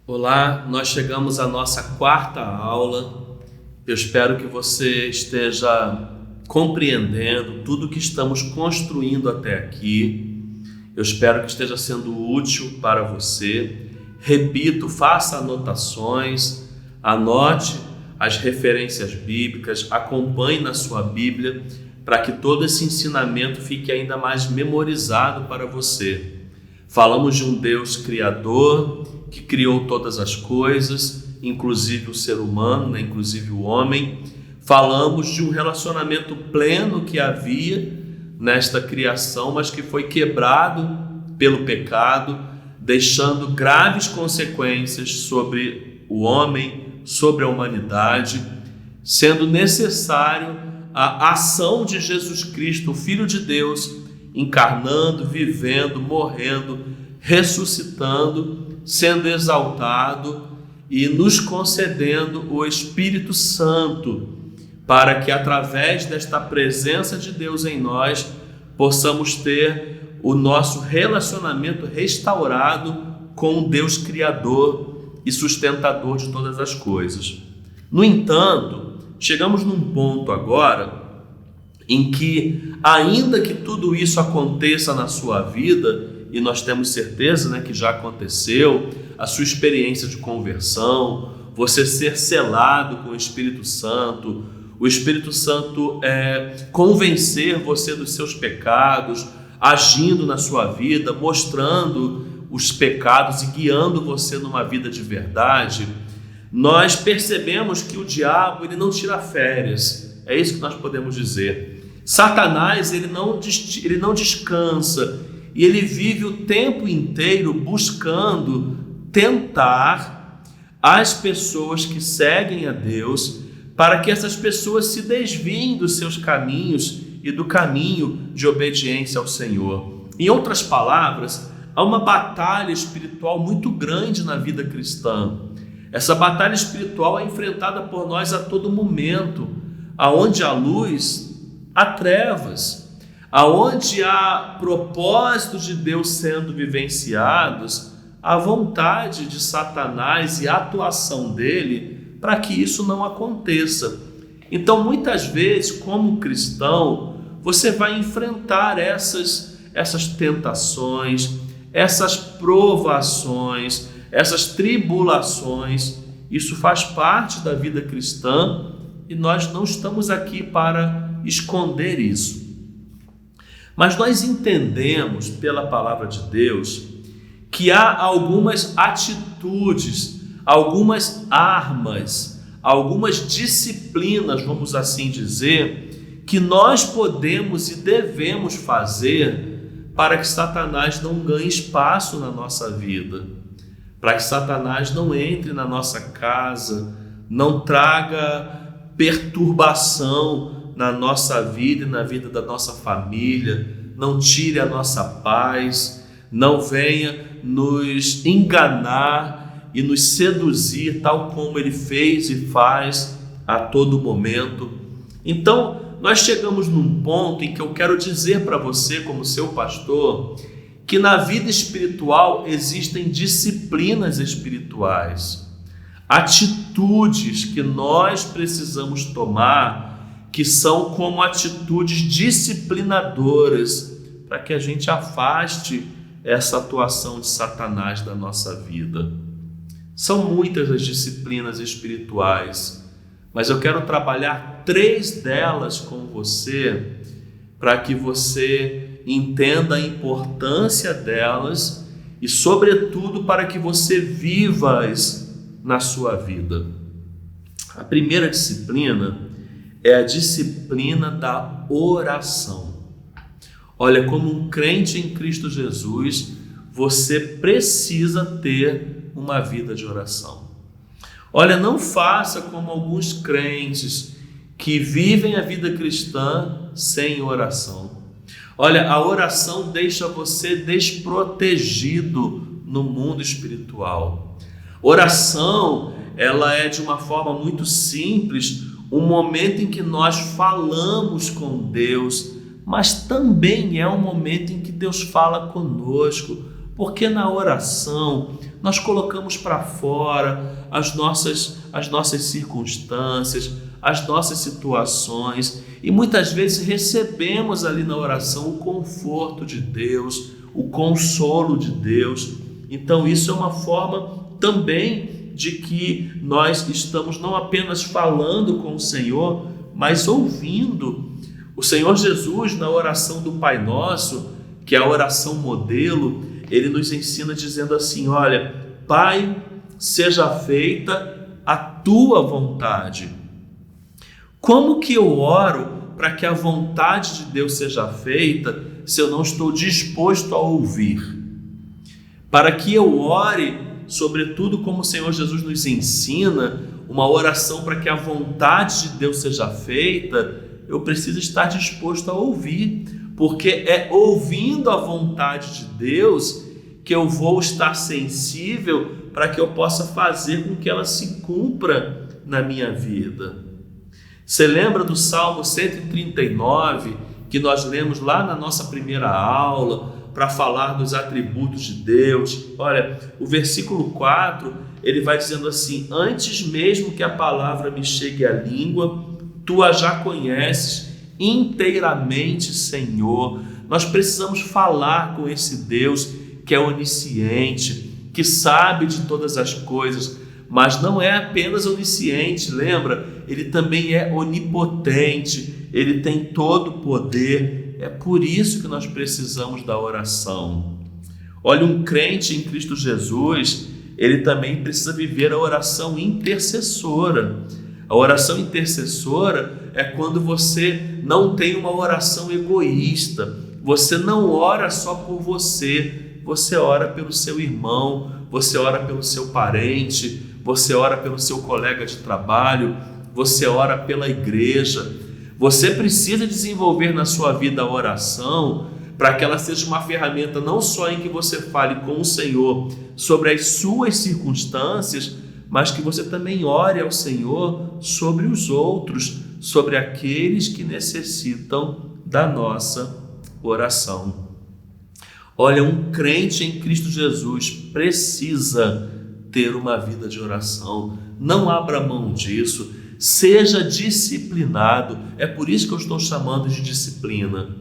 Olá, nós chegamos à nossa quarta aula. Eu espero que você esteja compreendendo tudo que estamos construindo até aqui. Eu espero que esteja sendo útil para você. Repito, faça anotações, anote as referências bíblicas, acompanhe na sua Bíblia, para que todo esse ensinamento fique ainda mais memorizado para você. Falamos de um Deus criador, que criou todas as coisas, inclusive o ser humano, inclusive o homem. Falamos de um relacionamento pleno que havia nesta criação, mas que foi quebrado pelo pecado, deixando graves consequências sobre o homem, sobre a humanidade, sendo necessário a ação de Jesus Cristo, o Filho de Deus, encarnando, vivendo, morrendo, ressuscitando, sendo exaltado e nos concedendo o Espírito Santo, para que através desta presença de Deus em nós possamos ter o nosso relacionamento restaurado com o Deus Criador e sustentador de todas as coisas. No entanto, chegamos num ponto agora em que, ainda que tudo isso aconteça na sua vida, e nós temos certeza, que já aconteceu, a sua experiência de conversão, você ser selado com o Espírito Santo convencer você dos seus pecados, agindo na sua vida, mostrando os pecados e guiando você numa vida de verdade. Nós percebemos que o diabo ele não tira férias, é isso que nós podemos dizer. Satanás ele não descansa, e ele vive o tempo inteiro buscando tentar as pessoas que seguem a Deus, para que essas pessoas se desviem dos seus caminhos e do caminho de obediência ao Senhor. Em outras palavras, há uma batalha espiritual muito grande na vida cristã. Essa batalha espiritual é enfrentada por nós a todo momento. Aonde há luz, há trevas. Aonde há propósitos de Deus sendo vivenciados, a vontade de Satanás e a atuação dele para que isso não aconteça. Então, muitas vezes, como cristão, você vai enfrentar essas tentações, essas provações, essas tribulações. Isso faz parte da vida cristã e nós não estamos aqui para esconder isso. Mas nós entendemos pela palavra de Deus que há algumas atitudes, algumas armas, algumas disciplinas, vamos assim dizer, que nós podemos e devemos fazer para que Satanás não ganhe espaço na nossa vida, para que Satanás não entre na nossa casa, não traga perturbação na nossa vida e na vida da nossa família, não tire a nossa paz, não venha nos enganar e nos seduzir, tal como ele fez e faz a todo momento. Então, nós chegamos num ponto em que eu quero dizer para você, como seu pastor, que na vida espiritual existem disciplinas espirituais, atitudes que nós precisamos tomar, que são como atitudes disciplinadoras, para que a gente afaste essa atuação de Satanás da nossa vida. São muitas as disciplinas espirituais, mas eu quero trabalhar 3 delas com você, para que você entenda a importância delas e, sobretudo, para que você viva-as na sua vida. A primeira disciplina é a disciplina da oração. Olha, como um crente em Cristo Jesus, você precisa ter uma vida de oração. Olha, não faça como alguns crentes que vivem a vida cristã sem oração. Olha, a oração deixa você desprotegido no mundo espiritual. Oração, ela é de uma forma muito simples, um momento em que nós falamos com Deus, mas também é um momento em que Deus fala conosco, Porque na oração nós colocamos para fora as nossas circunstâncias, as nossas situações, e muitas vezes recebemos ali na oração o conforto de Deus, o consolo de Deus. Então isso é uma forma também de que nós estamos não apenas falando com o Senhor, mas ouvindo. O Senhor Jesus, na oração do Pai Nosso, que é a oração modelo, ele nos ensina dizendo assim: olha, Pai, seja feita a tua vontade. Como que eu oro para que a vontade de Deus seja feita se eu não estou disposto a ouvir? Para que eu ore, sobretudo como o Senhor Jesus nos ensina, uma oração para que a vontade de Deus seja feita, eu preciso estar disposto a ouvir, porque é ouvindo a vontade de Deus que eu vou estar sensível para que eu possa fazer com que ela se cumpra na minha vida. Você lembra do Salmo 139, que nós lemos lá na nossa primeira aula, para falar dos atributos de Deus? Olha, o versículo 4, ele vai dizendo assim: antes mesmo que a palavra me chegue à língua, tu a já conheces inteiramente, Senhor. Nós precisamos falar com esse Deus que é onisciente, que sabe de todas as coisas, mas não é apenas onisciente, lembra? Ele também é onipotente, ele tem todo o poder. É por isso que nós precisamos da oração. Olha, um crente em Cristo Jesus, ele também precisa viver a oração intercessora. A oração intercessora é quando você não tem uma oração egoísta, você não ora só por você, você ora pelo seu irmão, você ora pelo seu parente, você ora pelo seu colega de trabalho, você ora pela igreja. Você precisa desenvolver na sua vida a oração para que ela seja uma ferramenta não só em que você fale com o Senhor sobre as suas circunstâncias, mas que você também ore ao Senhor sobre os outros, sobre aqueles que necessitam da nossa oração. Olha, um crente em Cristo Jesus precisa ter uma vida de oração. Não abra mão disso. Seja disciplinado. É por isso que eu estou chamando de disciplina.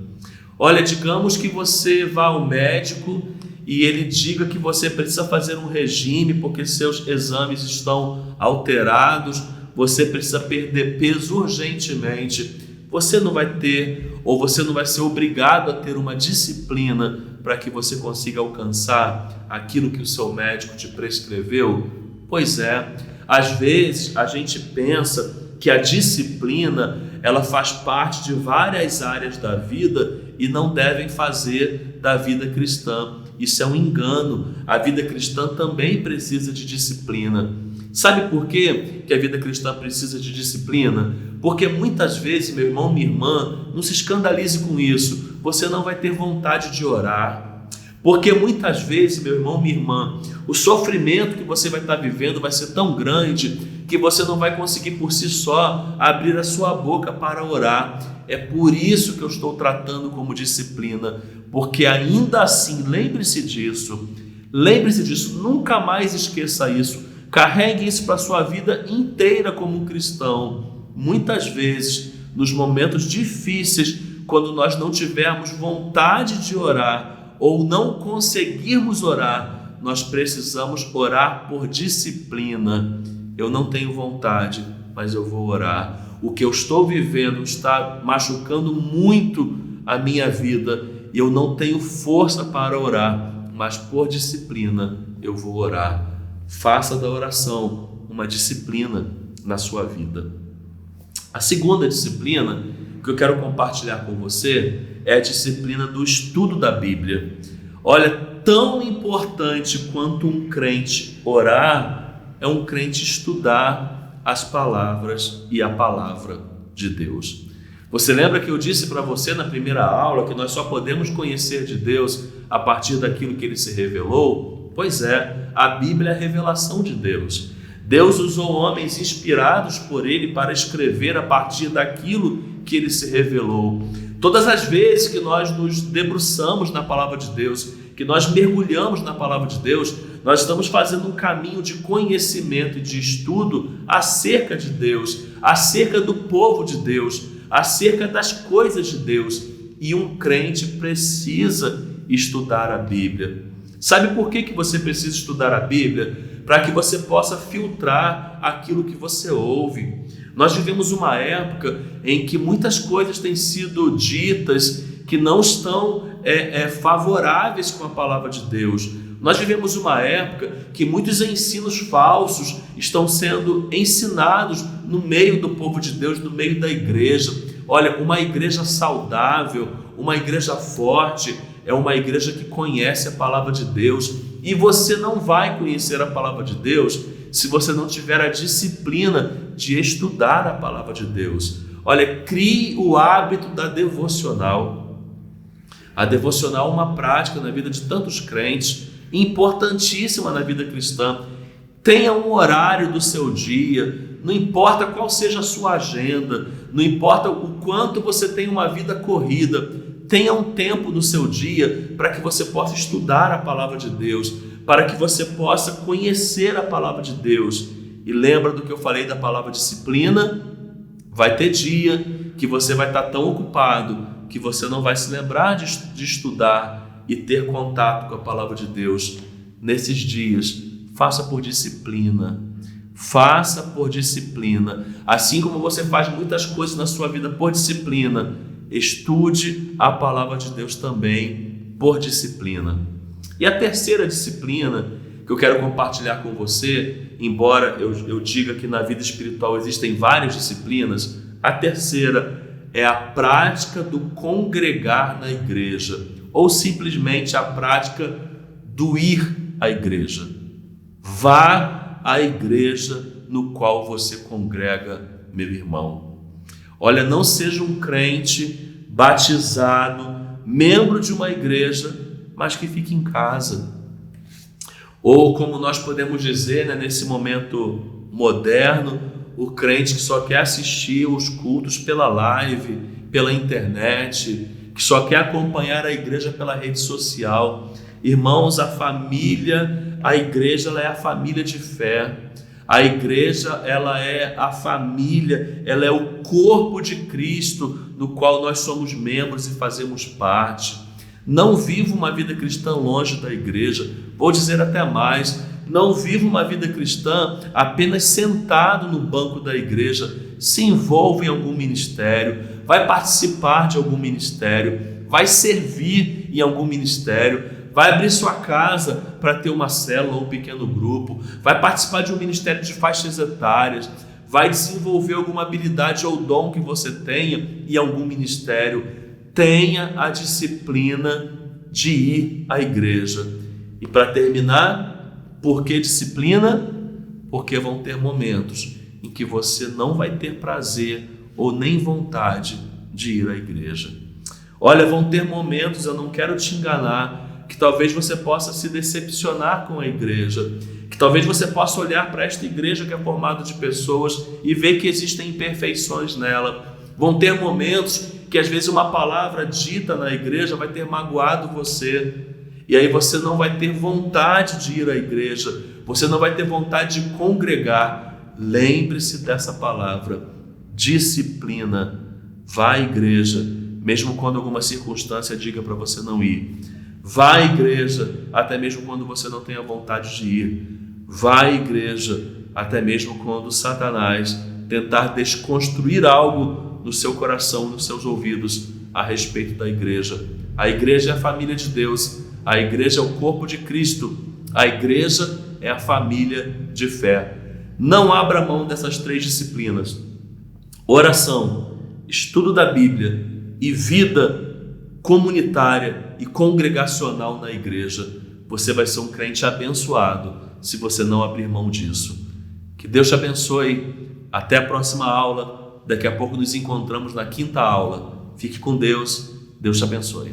Olha, digamos que você vá ao médico e ele diga que você precisa fazer um regime porque seus exames estão alterados, você precisa perder peso urgentemente. Você não vai ter, ou você não vai ser obrigado a ter uma disciplina para que você consiga alcançar aquilo que o seu médico te prescreveu? Pois é, às vezes a gente pensa que a disciplina ela faz parte de várias áreas da vida e não devem fazer da vida cristã. Isso é um engano. A vida cristã também precisa de disciplina. Sabe por quê que a vida cristã precisa de disciplina? Porque muitas vezes, meu irmão, minha irmã, não se escandalize com isso, você não vai ter vontade de orar. Porque muitas vezes, meu irmão, minha irmã, o sofrimento que você vai estar vivendo vai ser tão grande que você não vai conseguir por si só abrir a sua boca para orar. É por isso que eu estou tratando como disciplina, porque ainda assim, lembre-se disso, nunca mais esqueça isso, carregue isso para a sua vida inteira como um cristão. Muitas vezes, nos momentos difíceis, quando nós não tivermos vontade de orar ou não conseguirmos orar, nós precisamos orar por disciplina. Eu não tenho vontade, mas eu vou orar. O que eu estou vivendo está machucando muito a minha vida e eu não tenho força para orar, mas por disciplina eu vou orar. Faça da oração uma disciplina na sua vida. A segunda disciplina que eu quero compartilhar com você é a disciplina do estudo da Bíblia. Olha, tão importante quanto um crente orar é um crente estudar as palavras e a palavra de Deus. Você lembra que eu disse para você na primeira aula que nós só podemos conhecer de Deus a partir daquilo que Ele se revelou? Pois é, a Bíblia é a revelação de Deus. Deus usou homens inspirados por Ele para escrever a partir daquilo que Ele se revelou. Todas as vezes que nós nos debruçamos na palavra de Deus, que nós mergulhamos na palavra de Deus, nós estamos fazendo um caminho de conhecimento e de estudo acerca de Deus, acerca do povo de Deus, acerca das coisas de Deus. E um crente precisa estudar a Bíblia. Sabe por que você precisa estudar a Bíblia? Para que você possa filtrar aquilo que você ouve. Nós vivemos uma época em que muitas coisas têm sido ditas que não estão favoráveis com a palavra de Deus. Nós vivemos uma época que muitos ensinos falsos estão sendo ensinados no meio do povo de Deus, no meio da igreja. Olha, uma igreja saudável, uma igreja forte, é uma igreja que conhece a palavra de Deus. E você não vai conhecer a palavra de Deus se você não tiver a disciplina de estudar a palavra de Deus. Olha, crie o hábito da devocional. A devocional é uma prática na vida de tantos crentes, importantíssima na vida cristã. Tenha um horário do seu dia, não importa qual seja a sua agenda, não importa o quanto você tem uma vida corrida, tenha um tempo no seu dia para que você possa estudar a palavra de Deus, para que você possa conhecer a palavra de Deus. E lembra do que eu falei da palavra disciplina? Vai ter dia que você vai estar tão ocupado que você não vai se lembrar de estudar e ter contato com a palavra de Deus. Nesses dias, faça por disciplina. Faça por disciplina. Assim como você faz muitas coisas na sua vida por disciplina, estude a palavra de Deus também por disciplina. E a terceira disciplina que eu quero compartilhar com você, embora eu diga que na vida espiritual existem várias disciplinas, a terceira é a prática do congregar na igreja, ou simplesmente a prática do ir à igreja. Vá à igreja no qual você congrega, meu irmão. Olha, não seja um crente batizado, membro de uma igreja, mas que fique em casa. Ou como nós podemos dizer, nesse momento moderno, o crente que só quer assistir os cultos pela live, pela internet, que só quer acompanhar a igreja pela rede social. Irmãos, a igreja ela é a família de fé. A igreja ela é a família, ela é o corpo de Cristo, do qual nós somos membros e fazemos parte. Não viva uma vida cristã longe da igreja. Vou dizer até mais, não viva uma vida cristã apenas sentado no banco da igreja. Se envolva em algum ministério, vai participar de algum ministério, vai servir em algum ministério, vai abrir sua casa para ter uma célula ou um pequeno grupo, vai participar de um ministério de faixas etárias, vai desenvolver alguma habilidade ou dom que você tenha em algum ministério. Tenha a disciplina de ir à igreja. E para terminar, por que disciplina? Porque vão ter momentos em que você não vai ter prazer ou nem vontade de ir à igreja. Olha, vão ter momentos, eu não quero te enganar, que talvez você possa se decepcionar com a igreja, que talvez você possa olhar para esta igreja que é formada de pessoas e ver que existem imperfeições nela. Vão ter momentos que às vezes uma palavra dita na igreja vai ter magoado você, e aí você não vai ter vontade de ir à igreja, você não vai ter vontade de congregar. Lembre-se dessa palavra, disciplina. Vá à igreja, mesmo quando alguma circunstância diga para você não ir. Vá à igreja, até mesmo quando você não tenha vontade de ir. Vá à igreja, até mesmo quando Satanás tentar desconstruir algo no seu coração, nos seus ouvidos, a respeito da igreja. A igreja é a família de Deus, a igreja é o corpo de Cristo, a igreja é a família de fé. Não abra mão dessas três disciplinas: oração, estudo da Bíblia e vida comunitária e congregacional na igreja. Você vai ser um crente abençoado se você não abrir mão disso. Que Deus te abençoe. Até a próxima aula. Daqui a pouco nos encontramos na 5ª aula. Fique com Deus. Deus te abençoe.